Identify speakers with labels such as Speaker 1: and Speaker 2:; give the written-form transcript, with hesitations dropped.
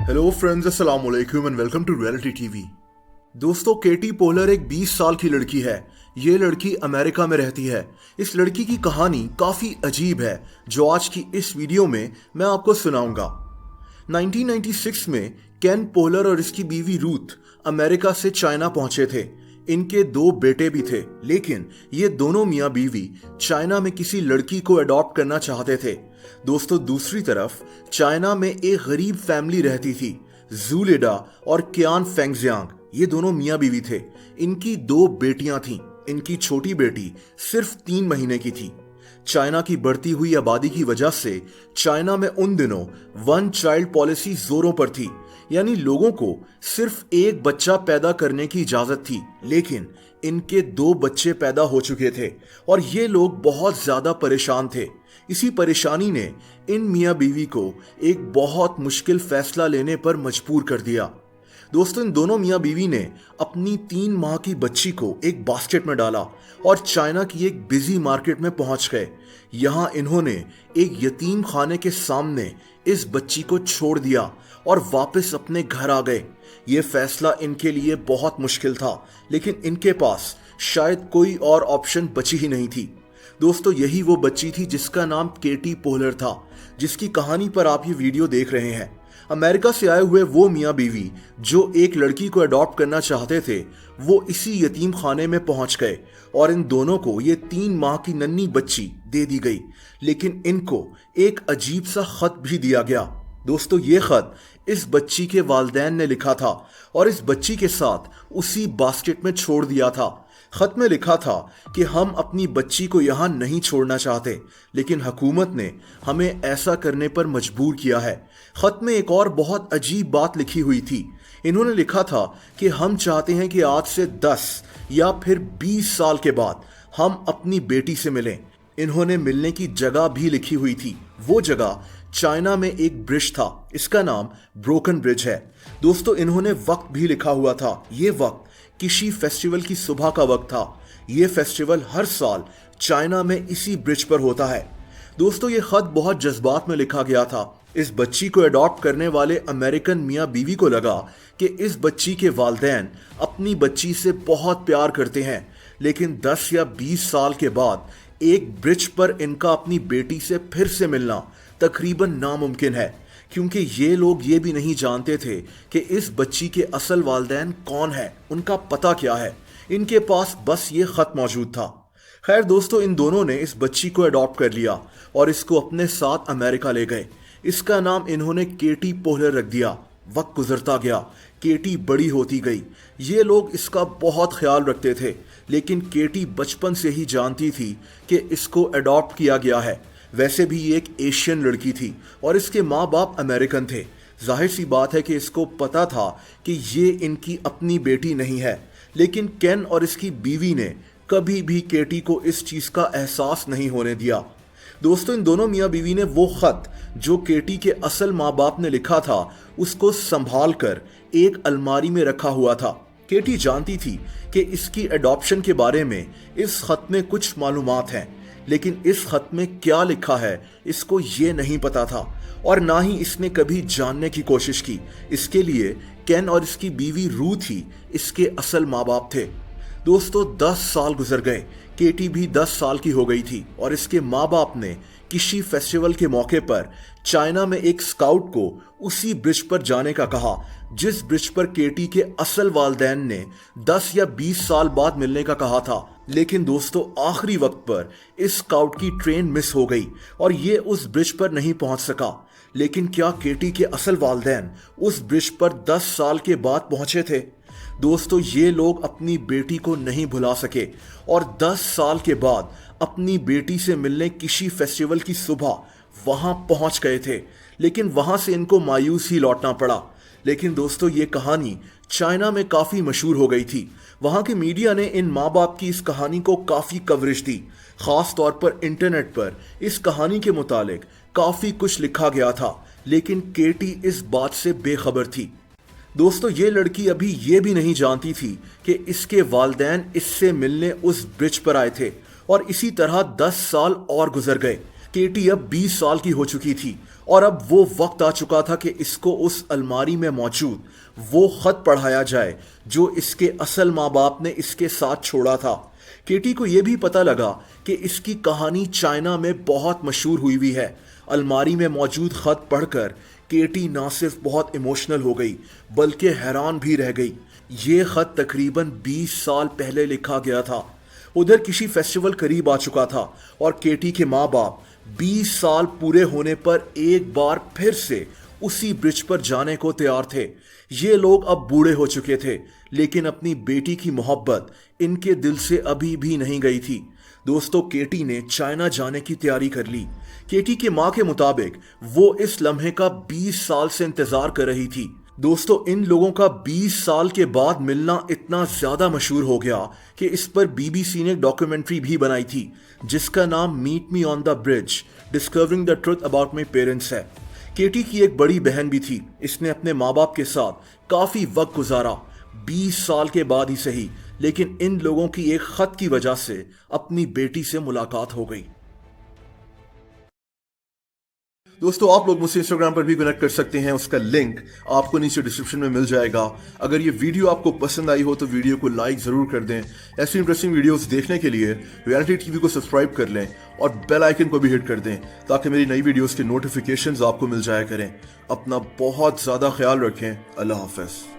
Speaker 1: Hello friends, अस्सलाम वालेकुम and welcome to reality TV. दोस्तों, केटी पोलर एक 20 साल की लड़की है। ये लड़की अमेरिका में रहती है। इस लड़की की कहानी काफ़ी अजीब है जो आज की इस वीडियो में मैं आपको सुनाऊंगा। 1996 में केन पोलर और इसकी बीवी रूथ अमेरिका से चाइना पहुंचे थे। इनके 2 बेटे भी थे, लेकिन ये दोनों मियाँ बीवी चाइना में किसी लड़की को अडॉप्ट करना चाहते थे। दोस्तों, दूसरी तरफ चाइना में एक गरीब फैमिली रहती थी, जूलिडा और क्यान फेंगजियांग। ये दोनों मियाँ बीवी थे। इनकी 2 बेटियां थीं। इनकी छोटी बेटी सिर्फ 3 महीने की थी। चाइना की बढ़ती हुई आबादी की वजह से चाइना में उन दिनों 1 चाइल्ड पॉलिसी जोरों पर थी, यानी लोगों को सिर्फ एक बच्चा पैदा करने की इजाजत थी। लेकिन इनके 2 बच्चे पैदा हो चुके थे और ये लोग बहुत ज्यादा परेशान थे। इसी परेशानी ने इन मियाँ बीवी को एक बहुत मुश्किल फैसला लेने पर मजबूर कर दिया। दोस्तों, इन दोनों मियाँ बीवी ने अपनी 3 माह की बच्ची को एक बास्केट में डाला और चाइना की एक बिजी मार्केट में पहुंच गए। यहाँ इन्होंने एक यतीम खाने के सामने इस बच्ची को छोड़ दिया और वापस अपने घर आ गए। ये फैसला इनके लिए बहुत मुश्किल था, लेकिन इनके पास शायद कोई और ऑप्शन बची ही नहीं थी। दोस्तों, यही वो बच्ची थी जिसका नाम केटी पोलर था, जिसकी कहानी पर आप ये वीडियो देख रहे हैं। अमेरिका से आए हुए वो मियाँ बीवी जो एक लड़की को अडॉप्ट करना चाहते थे, वो इसी यतीम खाने में पहुंच गए और इन दोनों को ये 3 माह की नन्ही बच्ची दे दी गई। लेकिन इनको एक अजीब सा खत भी दिया गया। दोस्तों, ये खत इस बच्ची के वालिदैन ने लिखा था और इस बच्ची के साथ उसी बास्केट में छोड़ दिया था। खत में लिखा था कि हम अपनी बच्ची को यहाँ नहीं छोड़ना चाहते, लेकिन हुकूमत ने हमें ऐसा करने पर मजबूर किया है। खत में एक और बहुत अजीब बात लिखी हुई थी। इन्होंने लिखा था कि हम चाहते हैं कि आज से 10 या फिर 20 साल के बाद हम अपनी बेटी से मिलें। इन्होंने मिलने की जगह भी लिखी हुई थी। वो जगह चाइना में एक ब्रिज था, इसका नाम ब्रोकन ब्रिज है। दोस्तों, इन्होंने वक्त भी लिखा हुआ था। ये वक्त किसी फेस्टिवल की सुबह का वक्त था। ये फेस्टिवल हर साल चाइना में इसी ब्रिज पर होता है। दोस्तों, ये खत बहुत जज्बात में लिखा गया था। इस बच्ची को अडॉप्ट करने वाले अमेरिकन मियाँ बीवी को लगा कि इस बच्ची के वालिदैन अपनी बच्ची से बहुत प्यार करते हैं, लेकिन 10 या 20 साल के बाद एक ब्रिज पर इनका अपनी बेटी से फिर से मिलना तकरीबन नामुमकिन है, क्योंकि ये लोग ये भी नहीं जानते थे कि इस बच्ची के असल वालिदैन कौन है, उनका पता क्या है। इनके पास बस ये खत मौजूद था। खैर दोस्तों, इन दोनों ने इस बच्ची को अडॉप्ट कर लिया और इसको अपने साथ अमेरिका ले गए। इसका नाम इन्होंने केटी पोलर रख दिया। वक्त गुजरता गया, केटी बड़ी होती गई। ये लोग इसका बहुत ख्याल रखते थे, लेकिन केटी बचपन से ही जानती थी कि इसको अडॉप्ट किया गया है। वैसे भी ये एक एशियन लड़की थी और इसके माँ बाप अमेरिकन थे। जाहिर सी बात है कि इसको पता था कि ये इनकी अपनी बेटी नहीं है, लेकिन केन और इसकी बीवी ने कभी भी केटी को इस चीज़ का एहसास नहीं होने दिया। दोस्तों, इन दोनों मियाँ बीवी ने वो खत जो केटी के असल माँ बाप ने लिखा था, उसको संभाल कर एक अलमारी में रखा हुआ था। केटी जानती थी कि इसकी अडॉप्शन के बारे में इस खत में कुछ मालूमात हैं, लेकिन इस खत में क्या लिखा है इसको ये नहीं पता था और ना ही इसने कभी जानने की कोशिश की। इसके लिए केन और इसकी बीवी रूथ ही इसके असल माँ बाप थे। दोस्तों, 10 साल गुजर गए। केटी भी 10 साल की हो गई थी और इसके माँ बाप ने किसी फेस्टिवल के मौके पर चाइना में एक स्काउट को उसी ब्रिज पर जाने का कहा, जिस ब्रिज पर केटी के असल वालिदैन ने 10 या 20 साल बाद मिलने का कहा था। लेकिन दोस्तों, आखिरी वक्त पर इस स्काउट की ट्रेन मिस हो गई और ये उस ब्रिज पर नहीं पहुंच सका। लेकिन क्या केटी के असल वालिदैन उस ब्रिज पर 10 साल के बाद पहुंचे थे? दोस्तों, ये लोग अपनी बेटी को नहीं भुला सके और 10 साल के बाद अपनी बेटी से मिलने किसी फेस्टिवल की सुबह वहां पहुंच गए थे, लेकिन वहां से इनको मायूस ही लौटना पड़ा। लेकिन दोस्तों, ये कहानी चाइना में काफ़ी मशहूर हो गई थी। वहाँ के मीडिया ने इन माँ बाप की इस कहानी को काफ़ी कवरेज दी। ख़ास तौर पर इंटरनेट पर इस कहानी के मुतालिक काफ़ी कुछ लिखा गया था, लेकिन केटी इस बात से बेखबर थी। दोस्तों, ये लड़की अभी ये भी नहीं जानती थी कि इसके वालिदैन इससे मिलने उस ब्रिज पर आए थे और इसी तरह 10 साल और गुजर गए। केटी अब 20 साल की हो चुकी थी और अब वो वक्त आ चुका था कि इसको उस अलमारी में मौजूद वो खत पढ़ाया जाए जो इसके असल माँ बाप ने इसके साथ छोड़ा था। केटी को यह भी पता लगा कि इसकी कहानी चाइना में बहुत मशहूर हुई है। अलमारी में मौजूद खत पढ़कर केटी ना सिर्फ बहुत इमोशनल हो गई बल्कि हैरान भी रह गई। ये खत तकरीबन 20 साल पहले लिखा गया था। उधर किसी फेस्टिवल करीब आ चुका था और केटी के माँ बाप 20 साल पूरे होने पर एक बार फिर से उसी ब्रिज पर जाने को तैयार थे। ये लोग अब बूढ़े हो चुके थे, लेकिन अपनी बेटी की मोहब्बत इनके दिल से अभी भी नहीं गई थी। दोस्तों, केटी ने चाइना जाने की तैयारी कर ली। केटी के माँ के मुताबिक वो इस लम्हे का 20 साल से इंतजार कर रही थी। दोस्तों, इन लोगों का 20 साल के बाद मिलना इतना ज्यादा मशहूर हो गया कि इस पर बीबीसी ने एक डॉक्यूमेंट्री भी बनाई थी जिसका नाम meet me on the bridge discovering the truth about my parents है। केटी की एक बड़ी बहन भी थी। इसने अपने माँ बाप के साथ काफी वक्त गुजारा, 20 साल के बाद ही सही, लेकिन इन लोगों की एक खत की वजह से अपनी बेटी से मुलाकात हो गई। दोस्तों, आप लोग मुझसे इंस्टाग्राम पर भी कनेक्ट कर सकते हैं, उसका लिंक आपको नीचे डिस्क्रिप्शन में मिल जाएगा। अगर ये वीडियो आपको पसंद आई हो तो वीडियो को लाइक जरूर कर दें। ऐसी इंटरेस्टिंग वीडियोस देखने के लिए रियलिटी टीवी को सब्सक्राइब कर लें और बेल आइकन को भी हिट कर दें ताकि मेरी नई वीडियोस के नोटिफिकेशंस आपको मिल जाया करें। अपना बहुत ज़्यादा ख्याल रखें। अल्लाह हाफ़िज़।